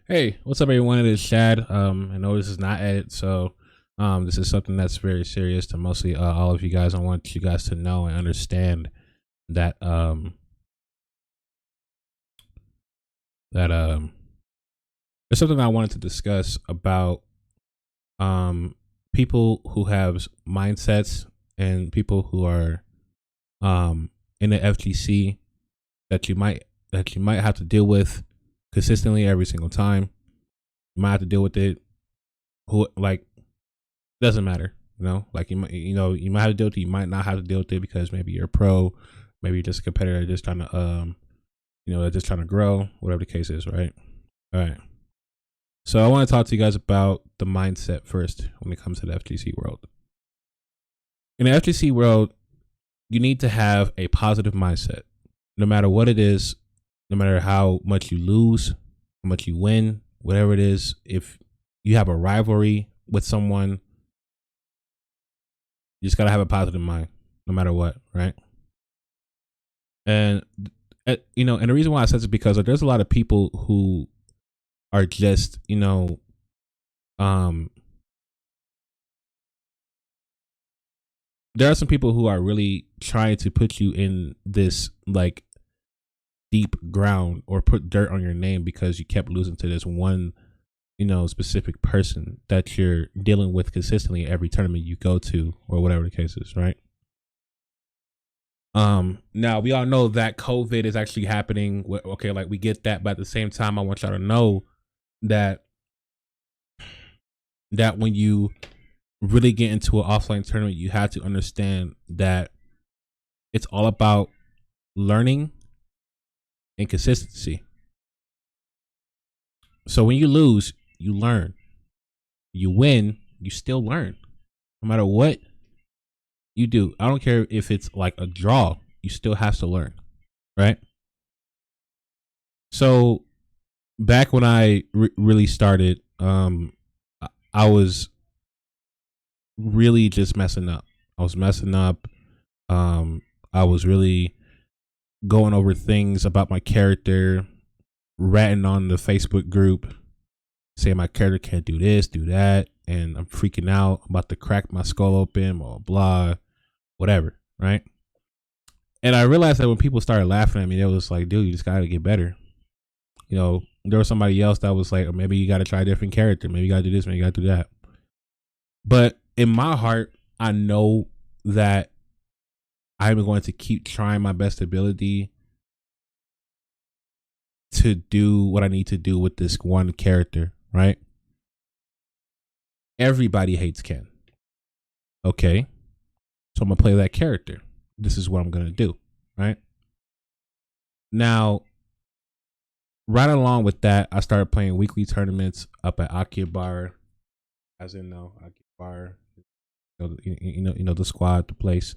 Hey, what's up, everyone? It is Shad. I know this is not edit, so this is something that's very serious to mostly all of you guys. I want you guys to know and understand that that there's something I wanted to discuss about um people who have mindsets and people who are in the FGC that you might have to deal with consistently every single time. You might have to deal with it. Who like doesn't matter, like you might have to deal with it, you might not have to deal with it because maybe you're a pro, maybe you're just a competitor just trying to just trying to grow, whatever the case is, right? All right, so I want to talk to you guys about the mindset first when it comes to the FGC world. In the FGC world, you need to have a positive mindset no matter what it is, no matter how much you lose, how much you win, whatever it is. If you have a rivalry with someone, you just gotta have a positive mind, no matter what, right? And and the reason why I said this is because there's a lot of people who are just, um, there are some people who are really trying to put you in this like deep ground or put dirt on your name because you kept losing to this one, specific person that you're dealing with consistently every tournament you go to or whatever the case is, right? Now we all know that COVID is actually happening. Okay, like we get that, but at the same time, I want y'all to know that when you really get into an offline tournament, you have to understand that it's all about learning and consistency. So when you lose, you learn. You win, you still learn. No matter what you do, I don't care if it's like a draw, you still have to learn, right? So back when I really started, I was really just messing up. I was messing up. I was really going over things about my character, ratting on the Facebook group, saying my character can't do this, do that, and I'm freaking out. I'm about to crack my skull open, blah, blah, whatever, right? And I realized that when people started laughing at me, they was like, dude, you just gotta get better. There was somebody else that was like, oh, maybe you gotta try a different character. Maybe you gotta do this, maybe you gotta do that. But in my heart, I know that I'm going to keep trying my best ability to do what I need to do with this one character, right? Everybody hates Ken. Okay. So I'm going to play that character. This is what I'm going to do, right? Now, right along with that, I started playing weekly tournaments up at Akihabara, as in Akihabara, the squad, the place.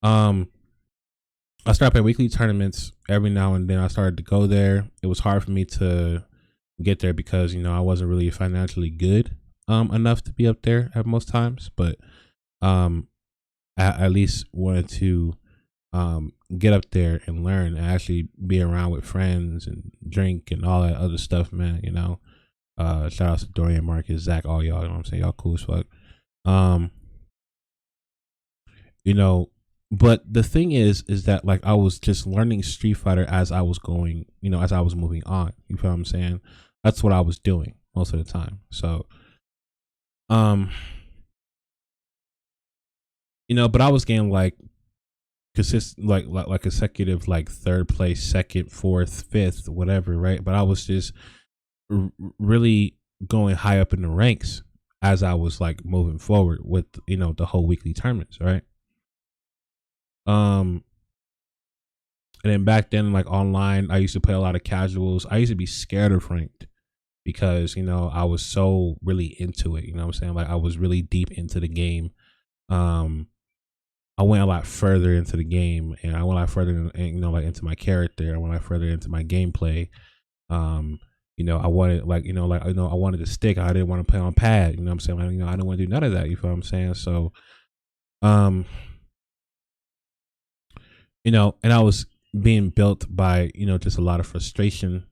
I started playing weekly tournaments every now and then. I started to go there. It was hard for me to get there because I wasn't really financially good enough to be up there at most times, but I at least wanted to get up there and learn and actually be around with friends and drink and all that other stuff, man. Shout out to Dorian, Marcus, Zach, all y'all. You know what I'm saying? Y'all cool as fuck. But the thing is that like I was just learning Street Fighter as I was going, as I was moving on. You feel what I'm saying? That's what I was doing most of the time. So, but I was getting like consistent, like consecutive, like third place, second, fourth, fifth, whatever, right? But I was just really going high up in the ranks as I was like moving forward with the whole weekly tournaments, right? And then back then, like online, I used to play a lot of casuals. I used to be scared of ranked because I was so really into it. You know what I'm saying? Like I was really deep into the game. I went a lot further into the game, and I went a lot further, like into my character. I went a lot further into my gameplay. I wanted I wanted to stick. I didn't want to play on pad. You know what I'm saying? Like, I didn't want to do none of that. You feel what I'm saying? So, and I was being built by just a lot of frustration,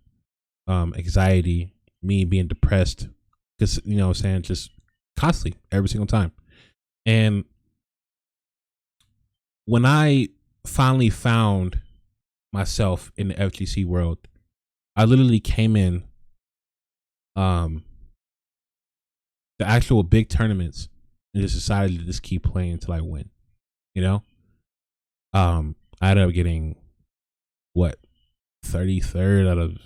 anxiety, me being depressed, because what I'm saying, just constantly every single time. And when I finally found myself in the FGC world, I literally came in um the actual big tournaments and just decided to just keep playing until I win. You know? I ended up getting what 33rd out of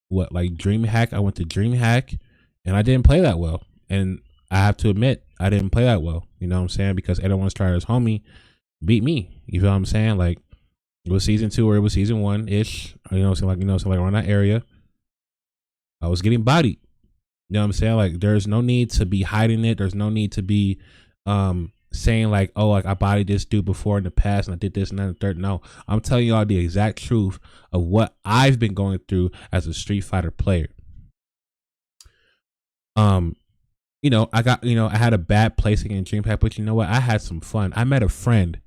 what, like DreamHack. I went to DreamHack and I didn't play that well. And I have to admit, I didn't play that well. You know what I'm saying? Because everyone's Starter's homie beat me. You feel what I'm saying? Like, it was season 2 or it was season 1 ish. So like around that area, I was getting bodied. You know what I'm saying? Like, there's no need to be hiding it. There's no need to be saying like, oh, like I bodied this dude before in the past and I did this and then the third. No, I'm telling y'all the exact truth of what I've been going through as a Street Fighter player. I got, I had a bad placing in DreamHack, but you know what? I had some fun. I met a friend,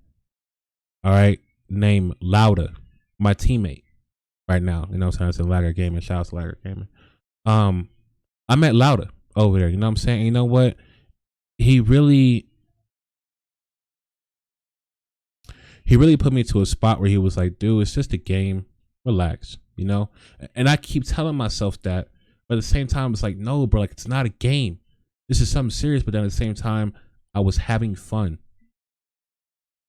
all right, named Lauda, my teammate right now. You know what I'm saying? It's a Lager Gaming. Shout out to Lager Gaming. I met Lauda over there. You know what I'm saying? And you know what? He really put me to a spot where he was like, dude, it's just a game. Relax, And I keep telling myself that, but at the same time, it's like, no, bro, like it's not a game. This is something serious. But then at the same time, I was having fun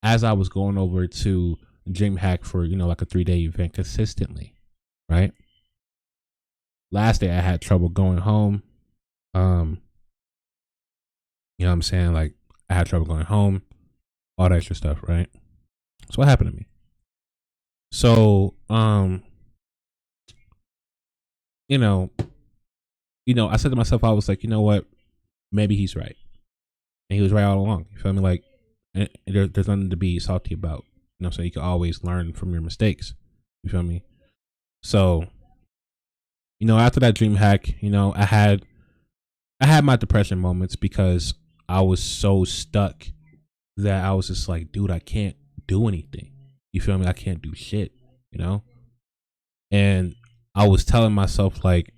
as I was going over to DreamHack for, like a 3-day event consistently, right? Last day I had trouble going home. You know what I'm saying? Like, I had trouble going home, all that extra stuff, right? So what happened to me? So, I said to myself, I was like, you know what? Maybe he's right. And he was right all along. You feel me? Like, there's nothing to be salty about. So you can always learn from your mistakes. You feel me? So, after that DreamHack, I had my depression moments because I was so stuck that I was just like, dude, I can't do anything. You feel me? I can't do shit, And I was telling myself, like,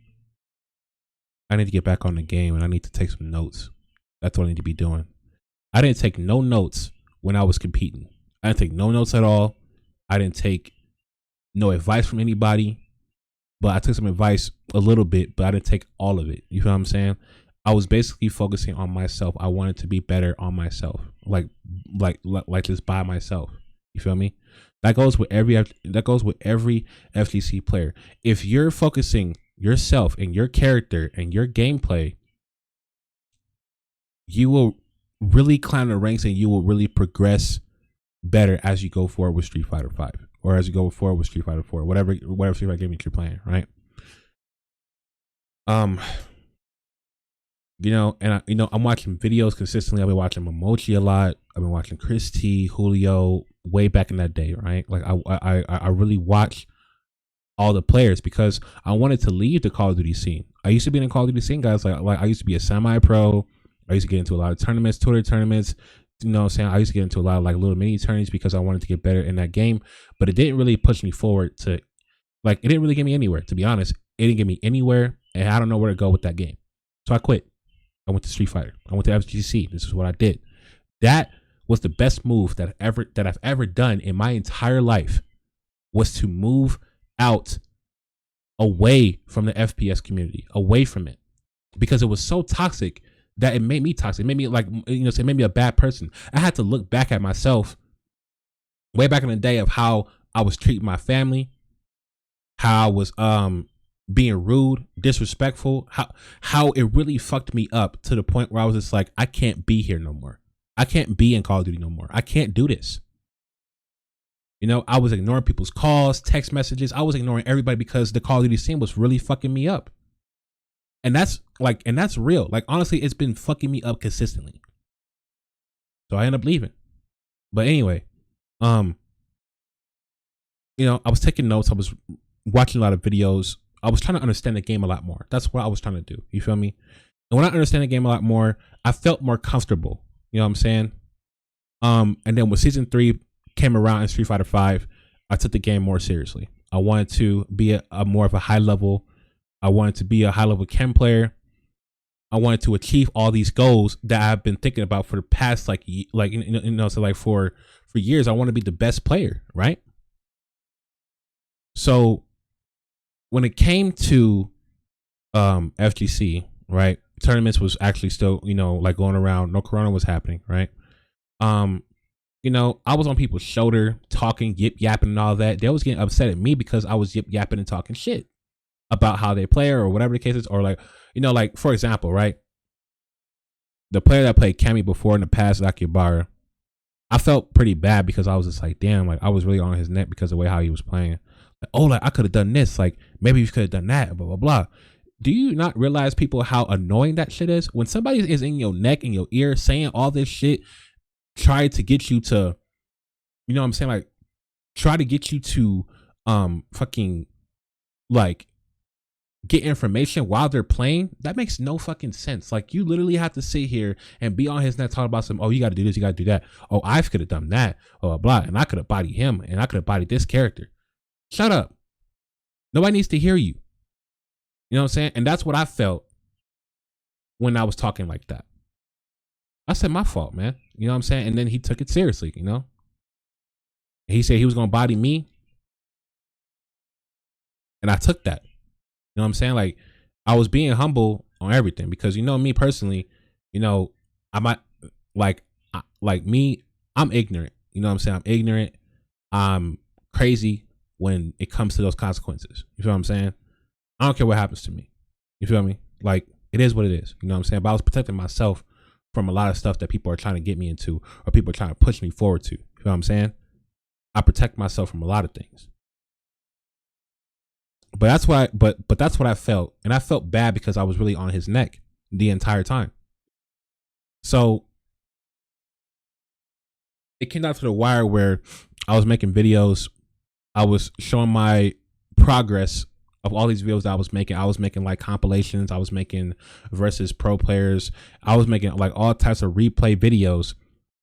I need to get back on the game and I need to take some notes. That's what I need to be doing. I didn't take no notes when I was competing. I didn't take no notes at all. I didn't take no advice from anybody, but I took some advice a little bit, but I didn't take all of it. You feel what I'm saying? I was basically focusing on myself. I wanted to be better on myself, like just by myself. You feel me? That goes with every FGC player. If you're focusing yourself and your character and your gameplay, you will really climb the ranks and you will really progress better as you go forward with Street Fighter 5 or as you go forward with Street Fighter 4, whatever Street Fighter game you're playing, right? I'm watching videos consistently. I've been watching Momochi a lot. I've been watching Shxd, Julio, way back in that day, right? Like I really watch all the players because I wanted to leave the Call of Duty scene. I used to be in the Call of Duty scene, guys. Like I used to be a semi-pro. I used to get into a lot of tournaments, Twitter tournaments. You know what I'm saying? I used to get into a lot of like little mini tourneys because I wanted to get better in that game. But it didn't really push me forward to, like, it didn't really get me anywhere, to be honest. It didn't get me anywhere, and I don't know where to go with that game. So I quit. I went to Street Fighter. I went to FGC. This is what I did. That was the best move that I've ever done in my entire life, was to move out away from the FPS community, away from it, because it was so toxic that it made me toxic. It made me it made me a bad person. I had to look back at myself way back in the day of how I was treating my family, how I was being rude, disrespectful, how it really fucked me up to the point where I was just like, I can't be here no more. I can't be in Call of Duty no more. I can't do this. I was ignoring people's calls, text messages. I was ignoring everybody because the Call of Duty scene was really fucking me up. And that's real. Like, honestly, it's been fucking me up consistently. So I ended up leaving. But anyway, I was taking notes. I was watching a lot of videos. I was trying to understand the game a lot more. That's what I was trying to do. You feel me? And when I understand the game a lot more, I felt more comfortable. You know what I'm saying? And then when season 3 came around in Street Fighter 5, I took the game more seriously. I wanted to be a more of a high level I wanted to be a high level chem player. I wanted to achieve all these goals that I've been thinking about for the past so like for years. I want to be the best player, right? So when it came to FGC, right, tournaments was actually still, like going around. No corona was happening, right? I was on people's shoulder talking, yip yapping and all that. They was getting upset at me because I was yip yapping and talking shit about how they play or whatever the case is. Or like for example, right, the player that played Cammy before in the past, Akibara, I felt pretty bad because I was just like, damn, like I was really on his neck because of the way how he was playing. Like, oh, like I could have done this, like maybe you could have done that, blah blah blah. Do you not realize, people, how annoying that shit is when somebody is in your neck, in your ear, saying all this shit, try to get you to, you know what I'm saying, like try to get you to fucking like get information while they're playing? That makes no fucking sense. Like, you literally have to sit here and be on his neck talking about some, oh, you got to do this, you got to do that. Oh, I could have done that. Oh, blah. And I could have bodied him, and I could have bodied this character. Shut up. Nobody needs to hear you. You know what I'm saying? And that's what I felt when I was talking like that. I said, my fault, man. You know what I'm saying? And then he took it seriously, He said he was going to body me. And I took that. You know what I'm saying? Like, I was being humble on everything because, me personally, I might like me, I'm ignorant. You know what I'm saying? I'm ignorant. I'm crazy when it comes to those consequences. You feel what I'm saying? I don't care what happens to me. You feel me? Like, it is what it is. You know what I'm saying? But I was protecting myself from a lot of stuff that people are trying to get me into, or people are trying to push me forward to. You feel what I'm saying? I protect myself from a lot of things. But that's why, but that's what I felt. And I felt bad because I was really on his neck the entire time. So it came down to the wire where I was making videos. I was showing my progress of all these videos that I was making. I was making like compilations. I was making versus pro players. I was making like all types of replay videos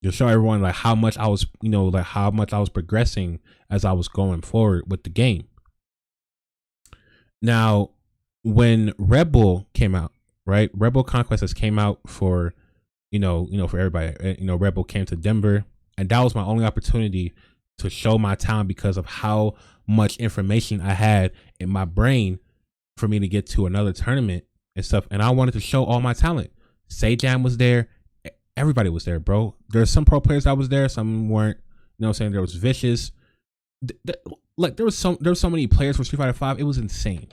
to show everyone like how much I was, like how much I was progressing as I was going forward with the game. Now, when Red Bull came out, right? Red Bull Conquest has came out for, for everybody. Red Bull came to Denver, and that was my only opportunity to show my talent because of how much information I had in my brain for me to get to another tournament and stuff. And I wanted to show all my talent. Sajam was there. Everybody was there, bro. There's some pro players that was there. Some weren't. You know what I'm saying? There was Vicious. Like, there was so many players for Street Fighter 5. It was insane.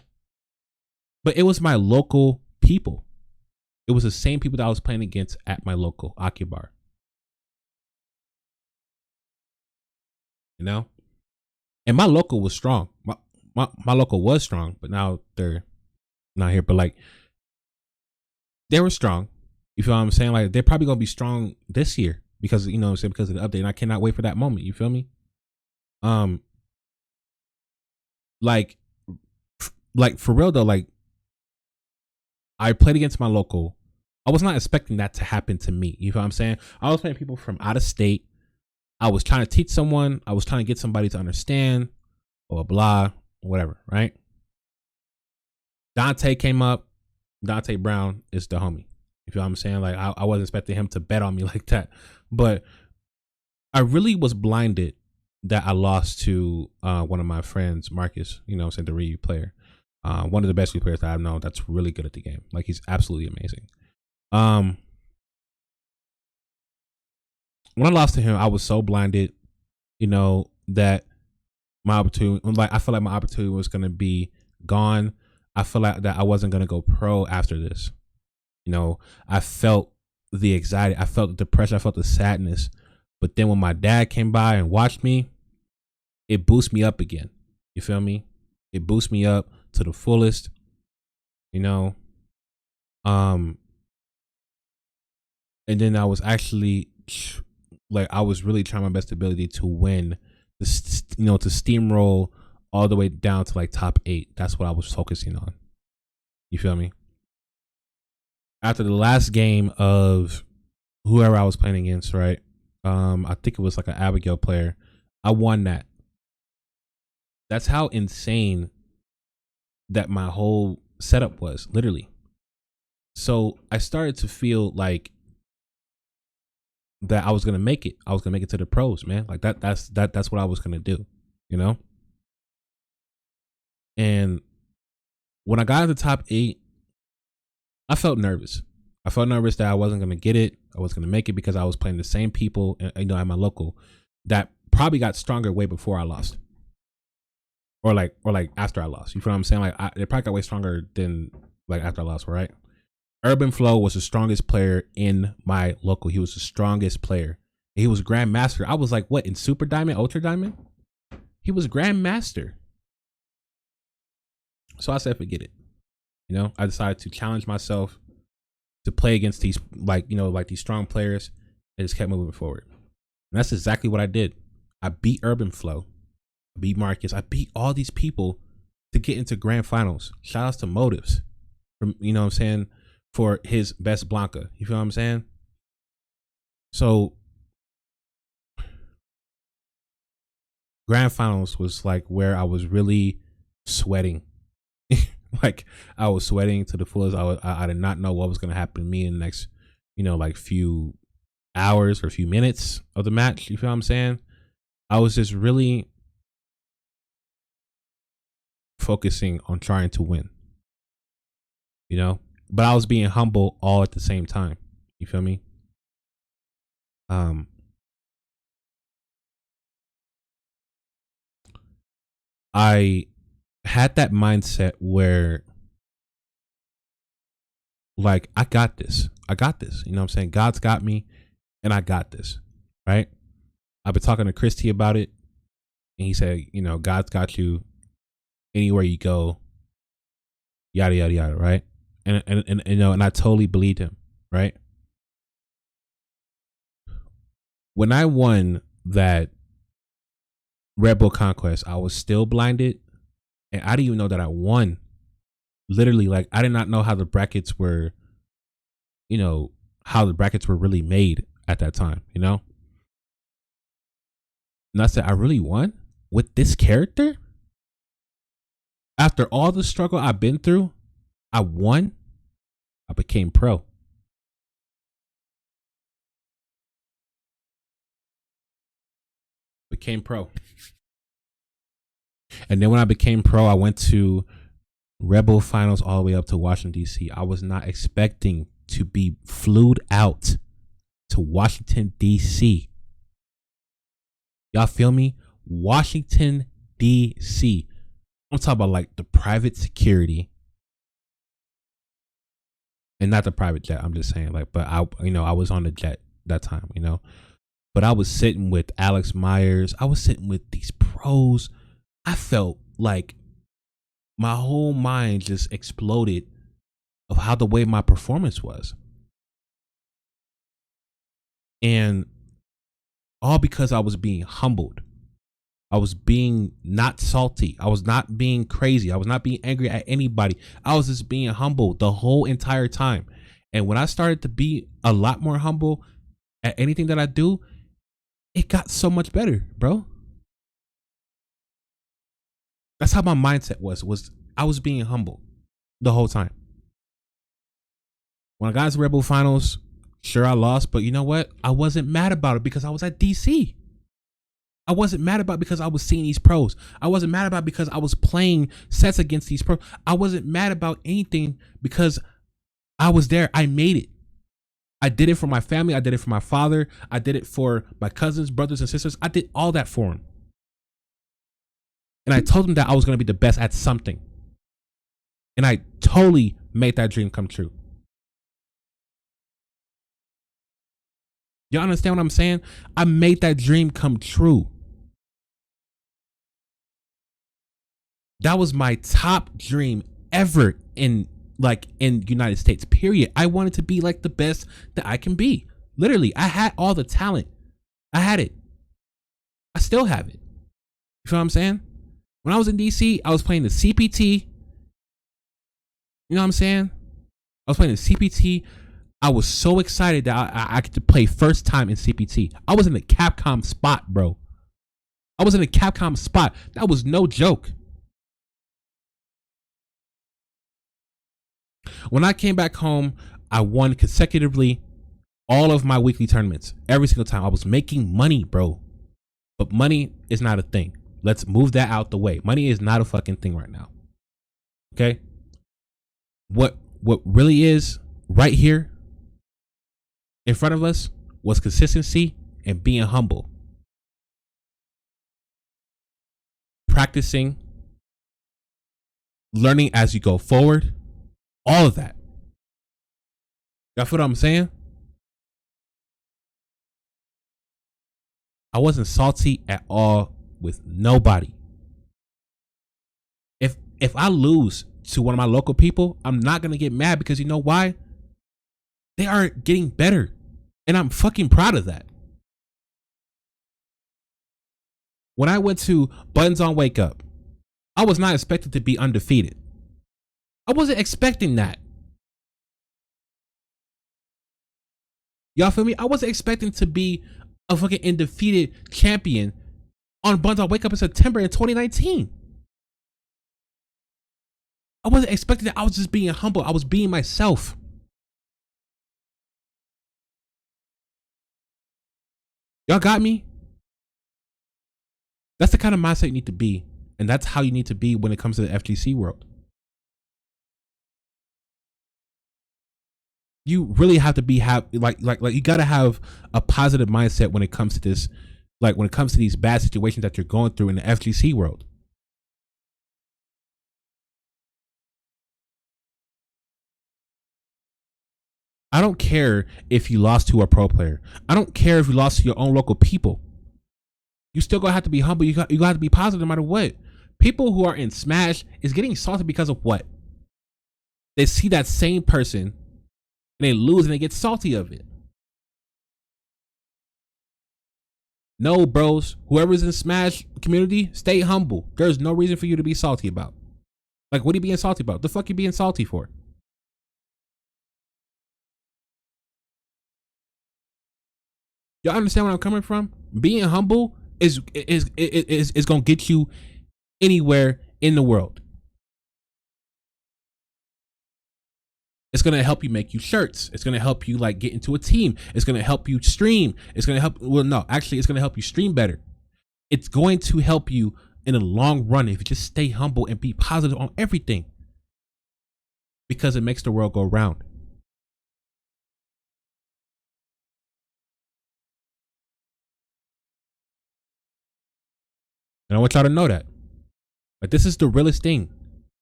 But it was my local people. It was the same people that I was playing against at my local Akibar. And my local was strong. My local was strong, but now they're not here. But like, they were strong. You feel what I'm saying? Like, they're probably gonna be strong this year because, because of the update. And I cannot wait for that moment. You feel me? Like for real though, like, I played against my local. I was not expecting that to happen to me. You feel what I'm saying? I was playing people from out of state. I was trying to teach someone. I was trying to get somebody to understand, or blah, whatever, right? Dante came up. Dante Brown is the homie. You feel what I'm saying? Like, I wasn't expecting him to bet on me like that. But I really was blinded that I lost to one of my friends, Marcus, the Ryu player. One of the best Ryu players that I've known that's really good at the game. Like, he's absolutely amazing. When I lost to him, I was so blinded, that my opportunity, like, I felt like my opportunity was going to be gone. I felt like that I wasn't going to go pro after this. I felt the anxiety. I felt the depression. I felt the sadness. But then when my dad came by and watched me, it boosted me up again. You feel me? It boosted me up to the fullest. And then I was actually, like, I was really trying my best ability to win, to steamroll all the way down to like top 8. That's what I was focusing on. You feel me? After the last game of whoever I was playing against, right? I think it was like an Abigail player. I won that. That's how insane that my whole setup was, literally. So I started to feel like that I was gonna make it. I was gonna make it to the pros, man. Like that's what I was gonna do, you know? And when I got in the top 8, I felt nervous. I felt nervous that I wasn't gonna get it. I was gonna make it because I was playing the same people, at my local that probably got stronger way before I lost, or like after I lost. You feel what I'm saying? Like they probably got way stronger than like after I lost, right? Urban Flow was the strongest player in my local. He was the strongest player. He was Grandmaster. I was like, what, in Super Diamond, Ultra Diamond? He was Grandmaster. So I said, forget it. You know, I decided to challenge myself to play against these, like these strong players, and just kept moving forward. And that's exactly what I did. I beat Urban Flow. I beat Marcus. I beat all these people to get into grand finals. Shout outs to Motives, from, you know what I'm saying, for his best Blanca. You feel what I'm saying? So grand finals was like where I was really sweating. Like I was sweating to the fullest. I did not know what was going to happen to me in the next, like few hours or few minutes of the match. You feel what I'm saying? I was just really focusing on trying to win, but I was being humble all at the same time. You feel me? I had that mindset where, like, I got this. You know what I'm saying? God's got me and I got this, right? I've been talking to Christy about it, and he said, God's got you anywhere you go, yada, yada, yada, right? And I totally believed him, right? When I won that Red Bull Conquest, I was still blinded, and I didn't even know that I won. Literally, like, I did not know how the brackets were, how the brackets were really made at that time, And I said, I really won with this character? After all the struggle I've been through, I won. I became pro. And then when I became pro, I went to Rebel Finals all the way up to Washington, D.C. I was not expecting to be flued out to Washington, D.C. Y'all feel me? Washington, D.C. I'm talking about like the private security. And not the private jet. I'm just saying, like, but I was on the jet that time, But I was sitting with Alex Myers. I was sitting with these pros. I felt like my whole mind just exploded of how the way my performance was. And all because I was being humbled. I was being not salty. I was not being crazy. I was not being angry at anybody. I was just being humble the whole entire time. And when I started to be a lot more humble at anything that I do, it got so much better, bro. That's how my mindset was I was being humble the whole time. When I got to Rebel Finals, sure, I lost, but you know what? I wasn't mad about it because I was at DC. I wasn't mad about it because I was seeing these pros. I wasn't mad about it because I was playing sets against these pros. I wasn't mad about anything because I was there. I made it. I did it for my family. I did it for my father. I did it for my cousins, brothers, and sisters. I did all that for him. And I told him that I was going to be the best at something. And I totally made that dream come true. Y'all understand what I'm saying? I made that dream come true. That was my top dream ever in United States, period. I wanted to be like the best that I can be. Literally, I had all the talent. I had it. I still have it. You feel what I'm saying? When I was in DC, I was playing the CPT. You know what I'm saying? I was playing the CPT. I was so excited that I get to play first time in CPT. I was in the Capcom spot, bro. I was in the Capcom spot. That was no joke. When I came back home, I won consecutively all of my weekly tournaments. Every single time I was making money, bro. But money is not a thing. Let's move that out the way. Money is not a fucking thing right now. Okay? What really is right here in front of us was consistency and being humble. Practicing, learning as you go forward, all of that. Y'all feel what I'm saying? I wasn't salty at all with nobody. If I lose to one of my local people, I'm not gonna get mad, because you know why? They are getting better, and I'm fucking proud of that. When I went to Buttons on Wake Up, I was not expected to be undefeated. I wasn't expecting that. Y'all feel me? I wasn't expecting to be a fucking undefeated champion on Buttons on Wake Up in September in 2019. I wasn't expecting that. I was just being humble. I was being myself. Y'all got me? That's the kind of mindset you need to be. And that's how you need to be when it comes to the FGC world. You really have to be like you gotta have a positive mindset when it comes to this, like when it comes to these bad situations that you're going through in the FGC world. I don't care if you lost to a pro player. I don't care if you lost to your own local people. You still gonna have to be humble. You got to be positive no matter what. People who are in Smash is getting salty because of what? They see that same person and they lose and they get salty of it. No, bros. Whoever's in Smash community, stay humble. There's no reason for you to be salty about. Like, what are you being salty about? The fuck you being salty for? Y'all understand where I'm coming from? Being humble is gonna get you anywhere in the world. It's gonna help you make you shirts. It's gonna help you like get into a team. It's gonna help you stream. It's gonna help. Well, no, actually, it's gonna help you stream better. It's going to help you in the long run if you just stay humble and be positive on everything, because it makes the world go round. And I want y'all to know that. Like, this is the realest thing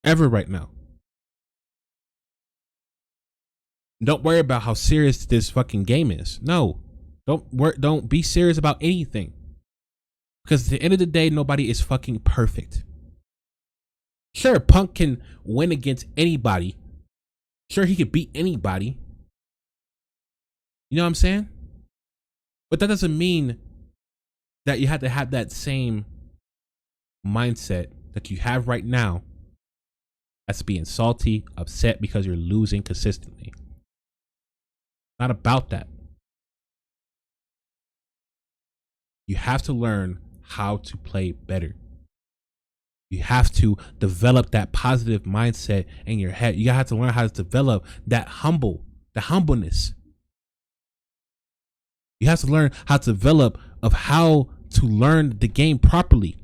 ever right now. Don't worry about how serious this fucking game is. No. Don't be serious about anything. Because at the end of the day, nobody is fucking perfect. Sure, Punk can win against anybody. Sure, he could beat anybody. You know what I'm saying? But that doesn't mean that you have to have that same mindset that you have right now. That's being salty, upset because you're losing consistently. Not about that. You have to learn how to play better. You have to develop that positive mindset in your head. You have to learn how to develop that humbleness. You have to learn how to develop of how to learn the game properly.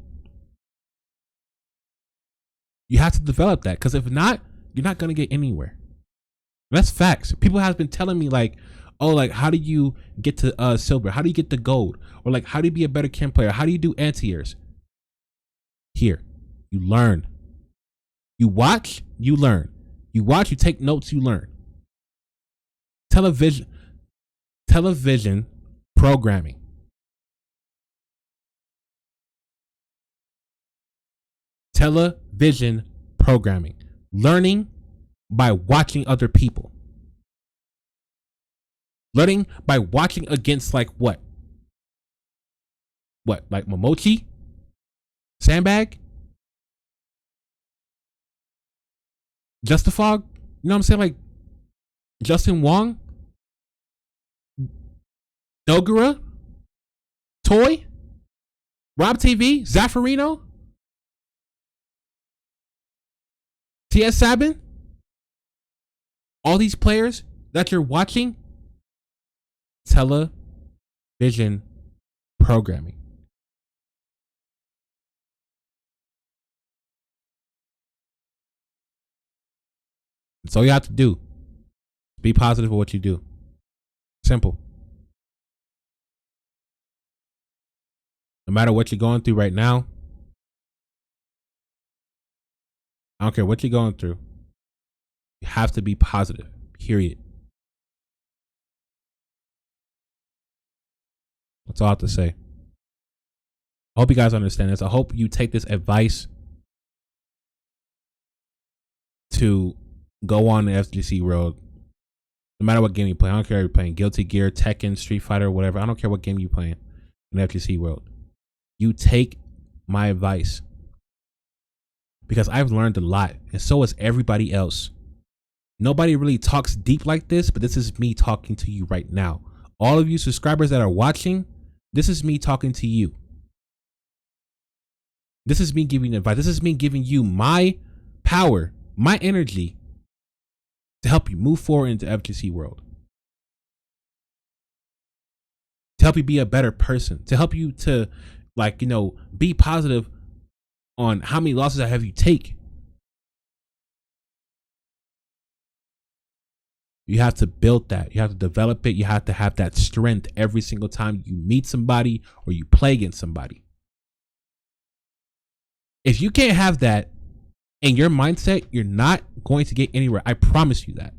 You have to develop that, because if not, you're not going to get anywhere. And that's facts. People have been telling me like, oh, like, how do you get to silver? How do you get the gold? Or like, how do you be a better chem player? How do you do anti-airs? Here, you learn. You watch, you learn. You watch, you take notes, you learn. Television programming. Television programming. Learning by watching other people. Learning by watching against like what? What? Like Momochi? Sandbag? Justifog? You know what I'm saying? Like Justin Wong? Dogura? Toy? Rob TV? Zaffarino? TS Sabin? All these players that you're watching, television programming. That's all you have to do. Be positive with what you do. Simple. No matter what you're going through right now, I don't care what you're going through, you have to be positive. Period. That's all I have to say. I hope you guys understand this. I hope you take this advice to go on the FGC road. No matter what game you play, I don't care if you're playing Guilty Gear, Tekken, Street Fighter, whatever. I don't care what game you're playing in the FGC world. You take my advice, because I've learned a lot, and so has everybody else. Nobody really talks deep like this, but this is me talking to you right now. All of you subscribers that are watching, this is me talking to you. This is me giving advice. This is me giving you my power, my energy to help you move forward into the FGC world. To help you be a better person. To help you to, like, be positive on how many losses I have you take. You have to build that. You have to develop it. You have to have that strength every single time you meet somebody or you play against somebody. If you can't have that in your mindset, you're not going to get anywhere. I promise you that.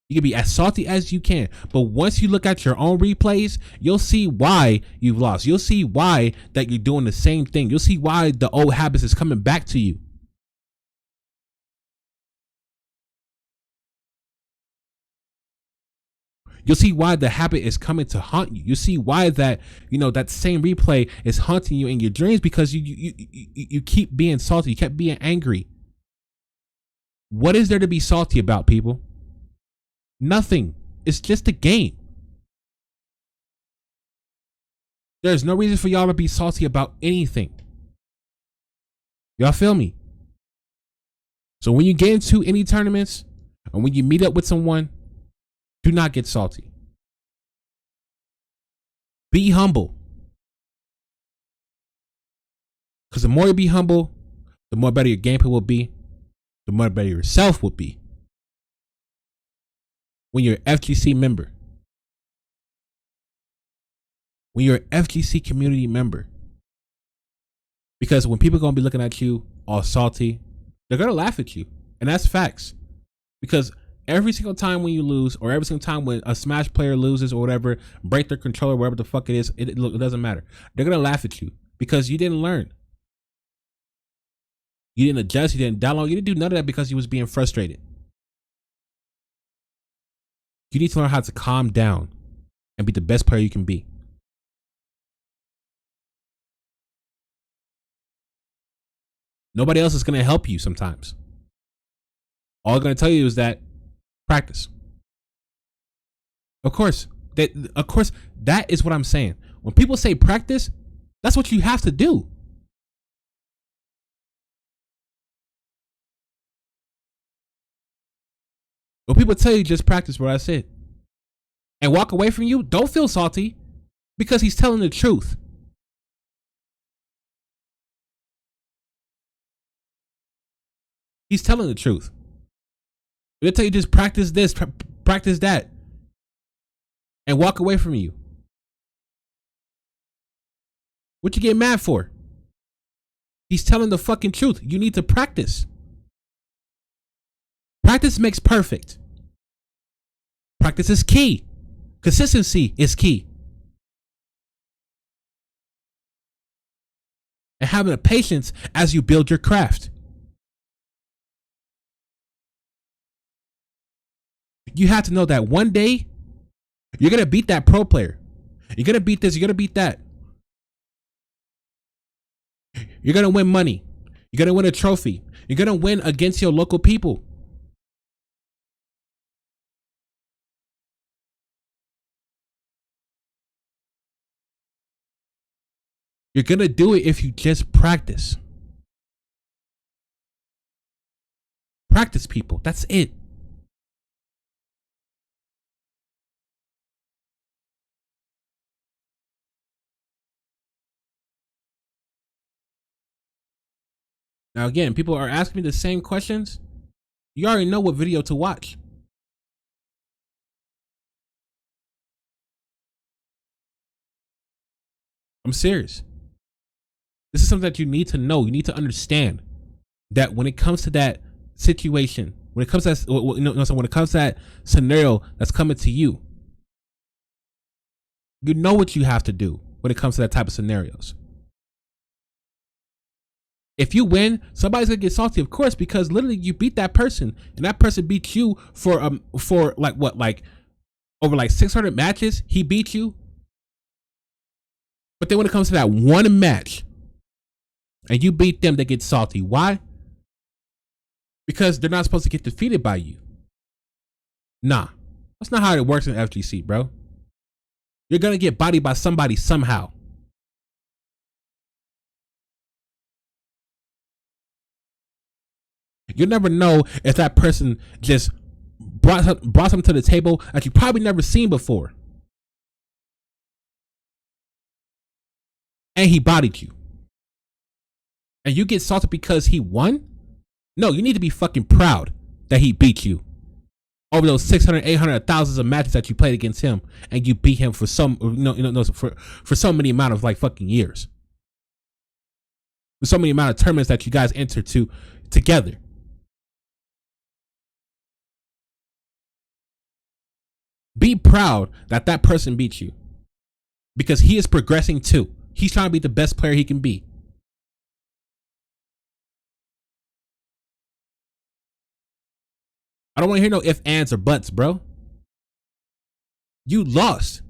You can be as salty as you can, but once you look at your own replays, you'll see why you've lost. You'll see why that you're doing the same thing. You'll see why the old habits is coming back to you. You'll see why the habit is coming to haunt you. You see why that, that same replay is haunting you in your dreams, because you keep being salty. You kept being angry. What is there to be salty about, people? Nothing. It's just a game. There's no reason for y'all to be salty about anything. Y'all feel me? So when you get into any tournaments, and when you meet up with someone, do not get salty. Be humble. Because the more you be humble, the more better your gameplay will be, the more better yourself will be. When you're an FGC member. When you're an FGC community member. Because when people are going to be looking at you all salty, they're going to laugh at you. And that's facts. Because every single time when you lose, or every single time when a Smash player loses or whatever, break their controller, whatever the fuck it is, it doesn't matter. They're going to laugh at you because you didn't learn. You didn't adjust, you didn't download, you didn't do none of that because you was being frustrated. You need to learn how to calm down and be the best player you can be. Nobody else is going to help you sometimes. All I'm going to tell you is that practice. Of course, that is what I'm saying. When people say practice, that's what you have to do. When people tell you just practice what I said and walk away from you, don't feel salty, because he's telling the truth. He's telling the truth. They'll tell you just practice this, practice that, and walk away from you. What you get mad for? He's telling the fucking truth. You need to practice. Practice makes perfect. Practice is key. Consistency is key. And having a patience as you build your craft. You have to know that one day you're going to beat that pro player. You're going to beat this. You're going to beat that. You're going to win money. You're going to win a trophy. You're going to win against your local people. You're going to do it if you just practice. Practice, people. That's it. Now again, people are asking me the same questions. You already know what video to watch. I'm serious. This is something that you need to know. You need to understand that when it comes to that situation, when it comes to that, when it comes to that scenario that's coming to you, you know what you have to do when it comes to that type of scenarios. If you win, somebody's gonna get salty, of course, because literally you beat that person, and that person beat you for like what, like over like 600 matches. He beat you, but then when it comes to that one match, and you beat them, they get salty. Why? Because they're not supposed to get defeated by you. Nah, that's not how it works in FGC, bro. You're gonna get bodied by somebody somehow. You'll never know if that person just brought something to the table that you probably never seen before, and he bodied you, and you get salted because he won. No, you need to be fucking proud that he beat you over those 600, 800, thousands of matches that you played against him, and you beat him for for so many amount of like fucking years, for so many amount of tournaments that you guys entered together. Be proud that that person beat you, because he is progressing too. He's trying to be the best player he can be. I don't want to hear no ifs, ands, or buts, bro. You lost.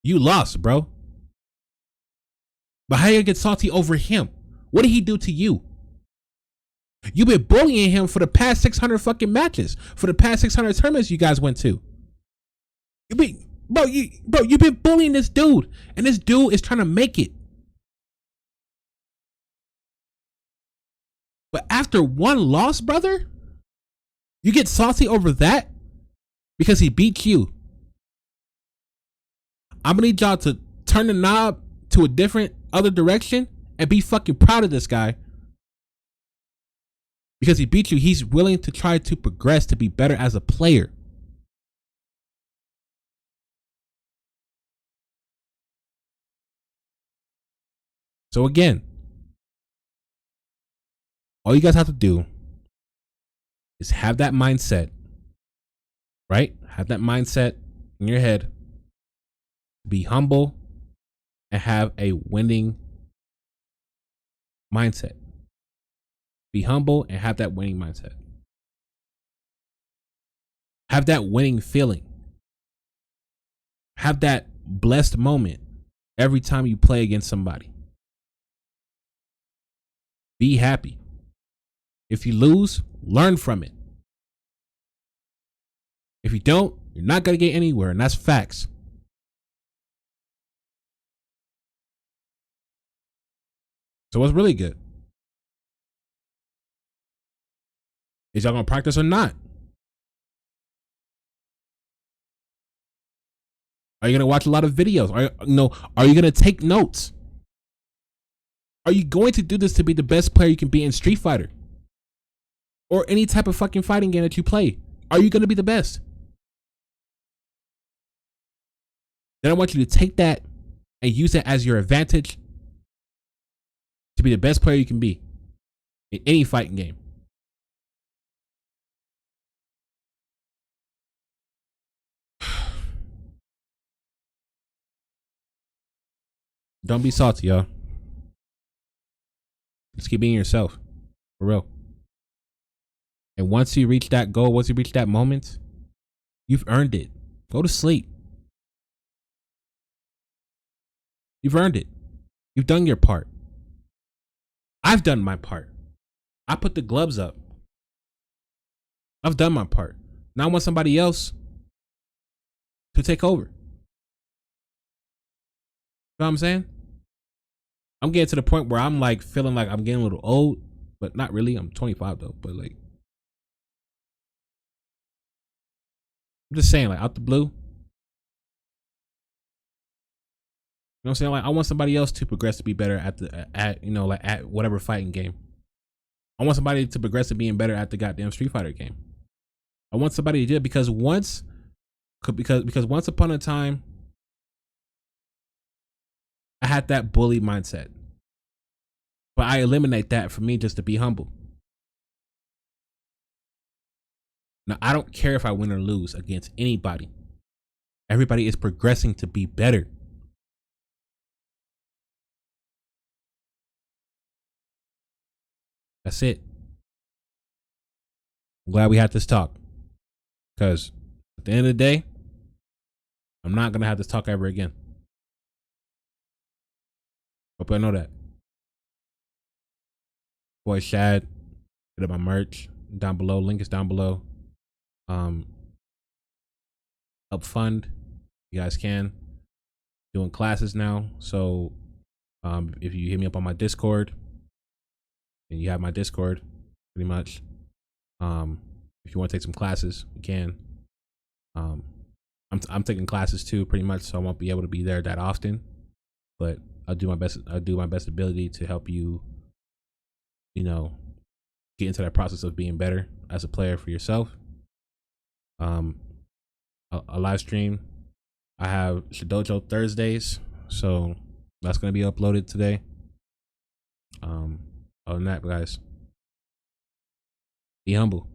You lost, bro. But how you get salty over him? What did he do to you? You've been bullying him for the past 600 fucking matches, for the past 600 tournaments you guys went to. You've been bullying this dude, and this dude is trying to make it. But after one loss, brother, you get salty over that because he beat you. I'm gonna need y'all to turn the knob to a different other direction and be fucking proud of this guy. Because he beat you, he's willing to try to progress to be better as a player. So again, all you guys have to do is have that mindset, right? Have that mindset in your head. Be humble and have a winning mindset. Be humble and have that winning mindset. Have that winning feeling. Have that blessed moment every time you play against somebody. Be happy. If you lose, learn from it. If you don't, you're not going to get anywhere, and that's facts. So what's really good? Is y'all gonna practice or not? Are you gonna watch a lot of videos? Are you gonna take notes? Are you going to do this to be the best player you can be in Street Fighter? Or any type of fucking fighting game that you play? Are you gonna be the best? Then I want you to take that and use it as your advantage to be the best player you can be in any fighting game. Don't be salty, y'all. Just keep being yourself. For real. And once you reach that goal, once you reach that moment, you've earned it. Go to sleep. You've earned it. You've done your part. I've done my part. I put the gloves up. I've done my part. Now I want somebody else to take over. You know what I'm saying? I'm getting to the point where I'm like feeling like I'm getting a little old, but not really. I'm 25 though, but like, I'm just saying, like, out the blue, You know what I'm saying? Like I want somebody else to progress to be better at at whatever fighting game. I want somebody to progress to being better at the goddamn Street Fighter game. I want somebody to do it because once upon a time I had that bully mindset. But I eliminate that for me just to be humble. Now I don't care if I win or lose against anybody. Everybody is progressing to be better. That's it. I'm glad we had this talk. Because at the end of the day, I'm not going to have this talk ever again. Hope I know that. Boy, Shxd, hit up my merch down below. Link is down below. Help fund. You guys can. Doing classes now. So if you hit me up on my Discord, and you have my Discord, pretty much. If you want to take some classes, you can. I'm taking classes too, pretty much, so I won't be able to be there that often. But I'll do my best. I'll do my best ability to help you, get into that process of being better as a player for yourself. A live stream. I have Shxd Thursdays, so that's gonna be uploaded today. Other than that, guys, be humble.